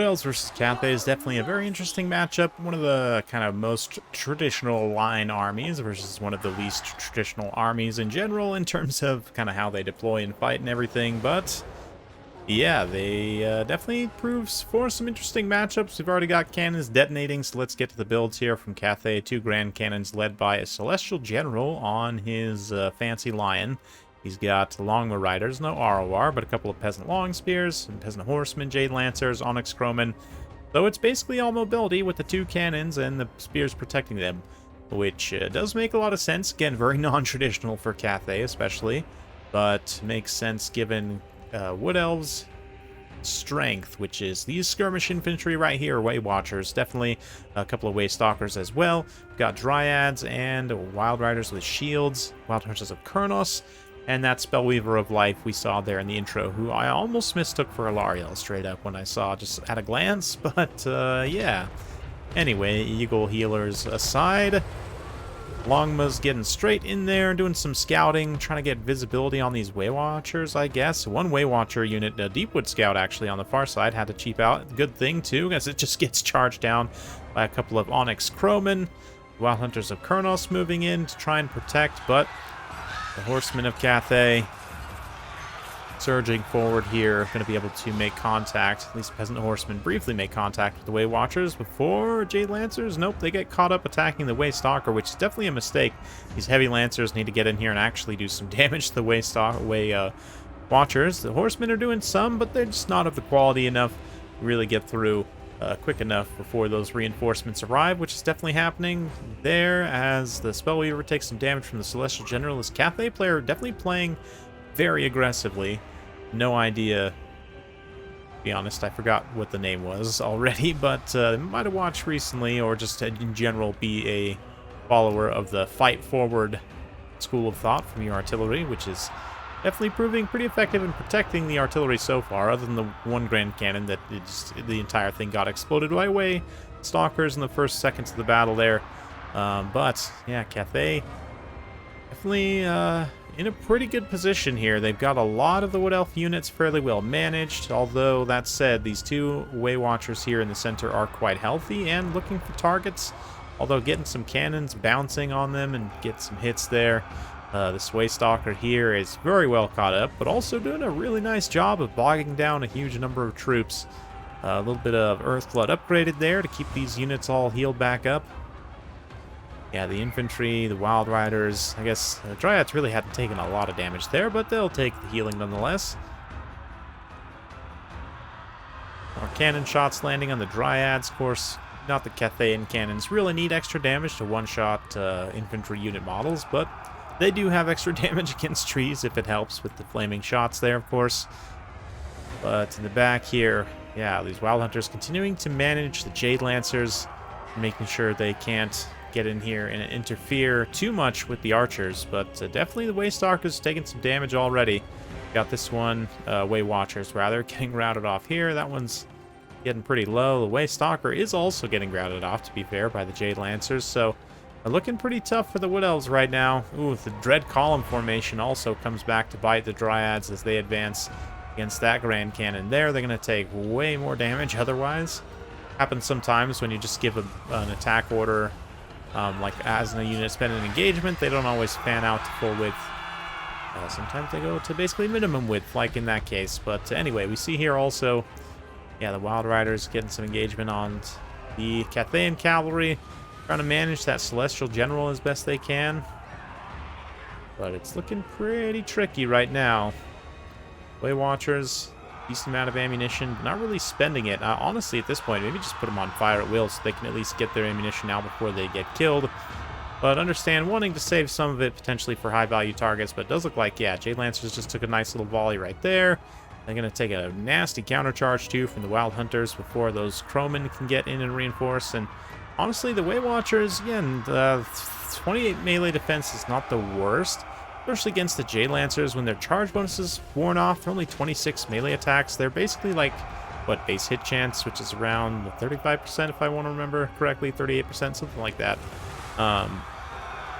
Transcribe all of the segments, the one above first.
Elves versus Cathay is definitely a very interesting matchup. One of the kind of most traditional line armies versus one of the least traditional armies in general in terms of kind of how they deploy and fight and everything. But yeah, they definitely proves for some interesting matchups. We've already got cannons detonating, so let's get to the builds here from Cathay. Two Grand Cannons led by a Celestial General on his fancy Lion. He's got Longbow Riders, no ROR, but a couple of Peasant Long Spears, some Peasant Horsemen, Jade Lancers, Onyx Crowmen. So it's basically all mobility with the two cannons and the spears protecting them, which does make a lot of sense. Again, very non-traditional for Cathay especially, but makes sense given Wood Elves' strength, which is these skirmish infantry right here, Way Watchers, definitely a couple of Way Stalkers as well. We've got Dryads and Wild Riders with shields, Wild Hunters of Kurnos, and that Spellweaver of Life we saw there in the intro, who I almost mistook for Alariel straight up when I saw just at a glance, but yeah. Anyway, Eagle Healers aside, Longma's getting straight in there, doing some scouting, trying to get visibility on these Way Watchers, I guess. One Way Watcher unit, a Deepwood Scout actually on the far side, had to cheap out. Good thing too, as it just gets charged down by a couple of Onyx Crowmen. Wild Hunters of Kurnos moving in to try and protect, but the Horsemen of Cathay surging forward here, going to be able to make contact. At least Peasant Horsemen briefly make contact with the Way Watchers before Jade Lancers. Nope, they get caught up attacking the Way Stalker, which is definitely a mistake. These Heavy Lancers need to get in here and actually do some damage to the Way Watchers. The Horsemen are doing some, but they're just not of the quality enough to really get through quick enough before those reinforcements arrive, which is definitely happening there as the Spellweaver takes some damage from the Celestial General. This Cathay player definitely playing very aggressively. No idea, to be honest, I forgot what the name was already, but might have watched recently or just in general be a follower of the fight forward school of thought from your artillery, which is definitely proving pretty effective in protecting the artillery so far, other than the one Grand Cannon that the entire thing got exploded by Way Stalkers in the first seconds of the battle there. But yeah, Cathay definitely in a pretty good position here. They've got a lot of the Wood Elf units fairly well managed, although that said, these two Way Watchers here in the center are quite healthy and looking for targets, although getting some cannons bouncing on them and get some hits there. This Way Stalker here is very well caught up, but also doing a really nice job of bogging down a huge number of troops. A little bit of Earthblood upgraded there to keep these units all healed back up. Yeah, the infantry, the Wild Riders, I guess the Dryads really hadn't taken a lot of damage there, but they'll take the healing nonetheless. More cannon shots landing on the Dryads, of course. Not the Cathayan cannons really need extra damage to one-shot infantry unit models, but they do have extra damage against trees if it helps with the flaming shots there, of course. But in the back here, yeah, these Wild Hunters continuing to manage the Jade Lancers, making sure they can't get in here and interfere too much with the archers. But definitely the Way Stalkers taking some damage already. Got this one, Way Watchers rather, getting routed off here. That one's getting pretty low. The Way Stalker is also getting routed off, to be fair, by the Jade Lancers. So looking pretty tough for the Wood Elves right now. Ooh, the Dread Column formation also comes back to bite the Dryads as they advance against that Grand Cannon there. They're going to take way more damage otherwise. Happens sometimes when you just give an attack order, like as a unit spend an engagement, they don't always fan out to full width. Sometimes they go to basically minimum width, like in that case. But anyway, we see here also, yeah, the Wild Riders getting some engagement on the Cathayan Cavalry, trying to manage that Celestial General as best they can. But it's looking pretty tricky right now. Way Watchers, decent amount of ammunition, but not really spending it. Honestly, at this point, maybe just put them on fire at will so they can at least get their ammunition out before they get killed. But understand wanting to save some of it potentially for high-value targets, but it does look like, yeah, Jade Lancers just took a nice little volley right there. They're going to take a nasty countercharge, too, from the Wild Hunters before those Crowmen can get in and reinforce. And honestly, the Way Watchers, again, 28 melee defense is not the worst, especially against the Jade Lancers. When their charge bonuses worn off, they're only 26 melee attacks. They're basically like, what, base hit chance, which is around 35% if I want to remember correctly, 38%, something like that.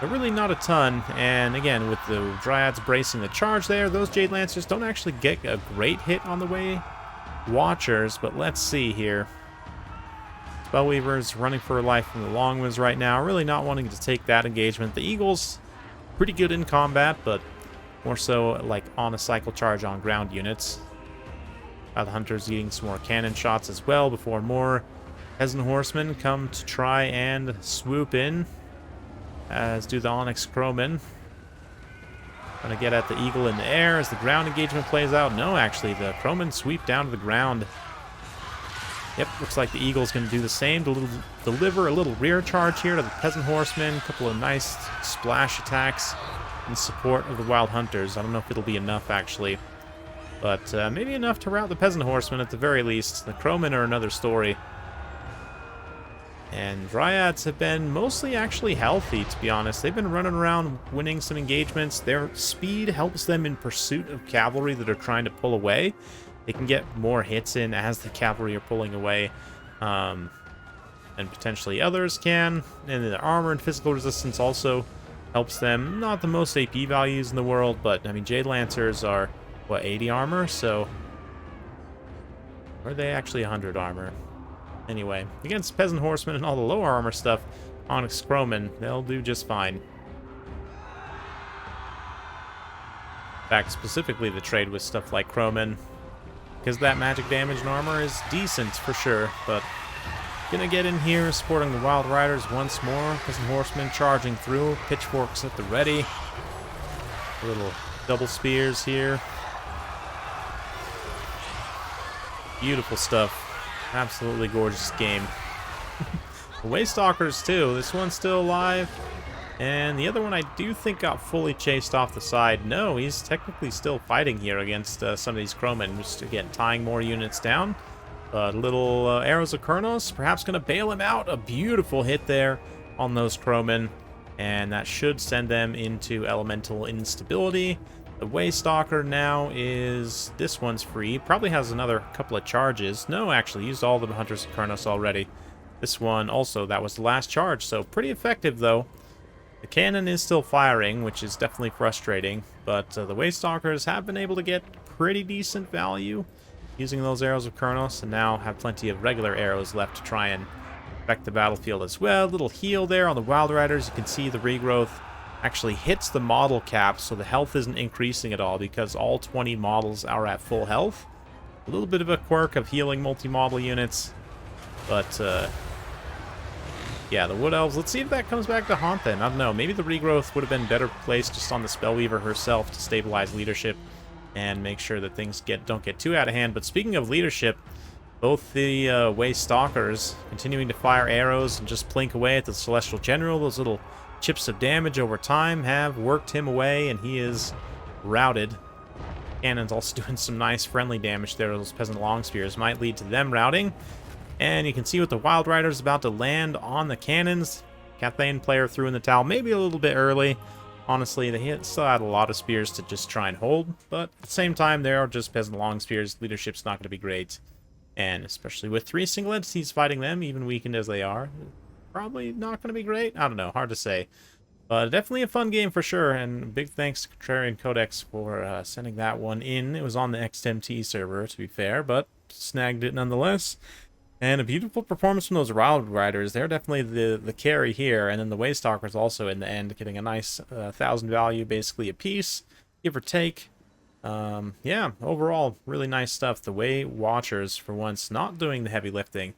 But really not a ton, and again, with the Dryads bracing the charge there, those Jade Lancers don't actually get a great hit on the Way Watchers, but let's see here. Spellweaver's running for her life from the long ones right now, really not wanting to take that engagement. The Eagles, pretty good in combat, but more so like on a cycle charge on ground units. The Hunters eating some more cannon shots as well before more Peasant Horsemen come to try and swoop in, as do the Onyx Crowmen. Gonna get at the Eagle in the air as the ground engagement plays out. No, actually, the Crowmen sweep down to the ground. Yep, looks like the Eagle's going to do the same, to deliver a little rear charge here to the Peasant Horsemen. A couple of nice splash attacks in support of the Wild Hunters. I don't know if it'll be enough, actually. But maybe enough to rout the Peasant Horsemen at the very least. The Crowmen are another story. And Dryads have been mostly actually healthy, to be honest. They've been running around winning some engagements. Their speed helps them in pursuit of cavalry that are trying to pull away. They can get more hits in as the cavalry are pulling away, and potentially others can. And the armor and physical resistance also helps them. Not the most AP values in the world, but I mean, Jade Lancers are, what, 80 armor? So, or are they actually 100 armor? Anyway, against Peasant Horsemen and all the lower armor stuff, Onyx Crowmen, they'll do just fine. In fact, specifically the trade with stuff like Crowmen, because that magic damage and armor is decent for sure, but gonna get in here supporting the Wild Riders once more. Peasant Horsemen charging through, pitchforks at the ready. Little double spears here. Beautiful stuff. Absolutely gorgeous game. The Waystalkers too. This one's still alive. And the other one I do think got fully chased off the side. No, he's technically still fighting here against some of these Crowmen. Just, again, tying more units down. Little arrows of Kurnos, perhaps going to bail him out. A beautiful hit there on those Crowmen. And that should send them into elemental instability. The Waystalker now is... this one's free. Probably has another couple of charges. No, actually, used all the Hunters of Kurnos already. This one also, that was the last charge. So pretty effective, though. The cannon is still firing, which is definitely frustrating, but the Waystalkers have been able to get pretty decent value using those arrows of Kurnos, and now have plenty of regular arrows left to try and affect the battlefield as well. Little heal there on the Wild Riders. You can see the regrowth actually hits the model cap, so the health isn't increasing at all because all 20 models are at full health. A little bit of a quirk of healing multi-model units, but... yeah, the Wood Elves, let's see if that comes back to haunt them. I don't know, maybe the regrowth would have been better placed just on the Spellweaver herself to stabilize leadership and make sure that things don't get too out of hand. But speaking of leadership, both the Waystalkers continuing to fire arrows and just plink away at the Celestial General. Those little chips of damage over time have worked him away, and he is routed. Cannon's also doing some nice friendly damage there. Those Peasant Long Spears might lead to them routing. And you can see with the Wild Riders about to land on the cannons. Cathay player threw in the towel, maybe a little bit early. Honestly, they still had a lot of spears to just try and hold, but at the same time, they are just Peasant Long Spears. Leadership's not going to be great. And especially with 3 single entities fighting them, even weakened as they are, probably not going to be great. I don't know, hard to say. But definitely a fun game for sure, and big thanks to Contrarian Codex for sending that one in. It was on the XMT server, to be fair, but snagged it nonetheless. And a beautiful performance from those Wild Riders. They're definitely the carry here. And then the Waystalkers also in the end getting a nice 1,000 value basically a piece, give or take. Yeah, overall, really nice stuff. The Way Watchers, for once, not doing the heavy lifting.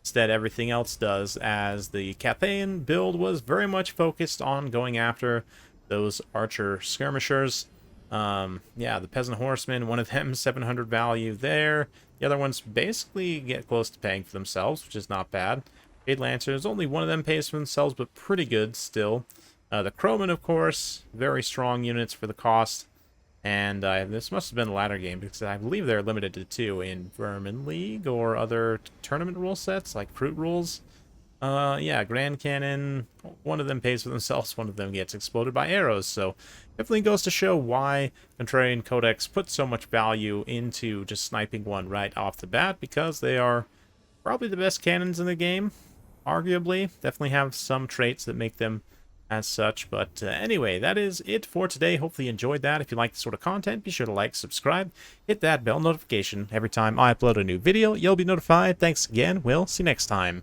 Instead, everything else does, as the Cathayan build was very much focused on going after those Archer Skirmishers. Yeah, the Peasant Horsemen, one of them 700 value there. The other ones basically get close to paying for themselves, which is not bad. Jade Lancers, only one of them pays for themselves, but pretty good still. The Crowmen, of course, very strong units for the cost. And this must have been a ladder game, because I believe they're limited to 2 in Vermin League or other tournament rule sets, like Fruit Rules. Yeah, Grand Cannon, one of them pays for themselves, one of them gets exploded by arrows, so definitely goes to show why Contrarian Codex put so much value into just sniping one right off the bat, because they are probably the best cannons in the game, arguably. Definitely have some traits that make them as such. But anyway, that is it for today. Hopefully you enjoyed that. If you like this sort of content, be sure to like, subscribe, hit that bell notification. Every time I upload a new video, you'll be notified. Thanks again. We'll see you next time.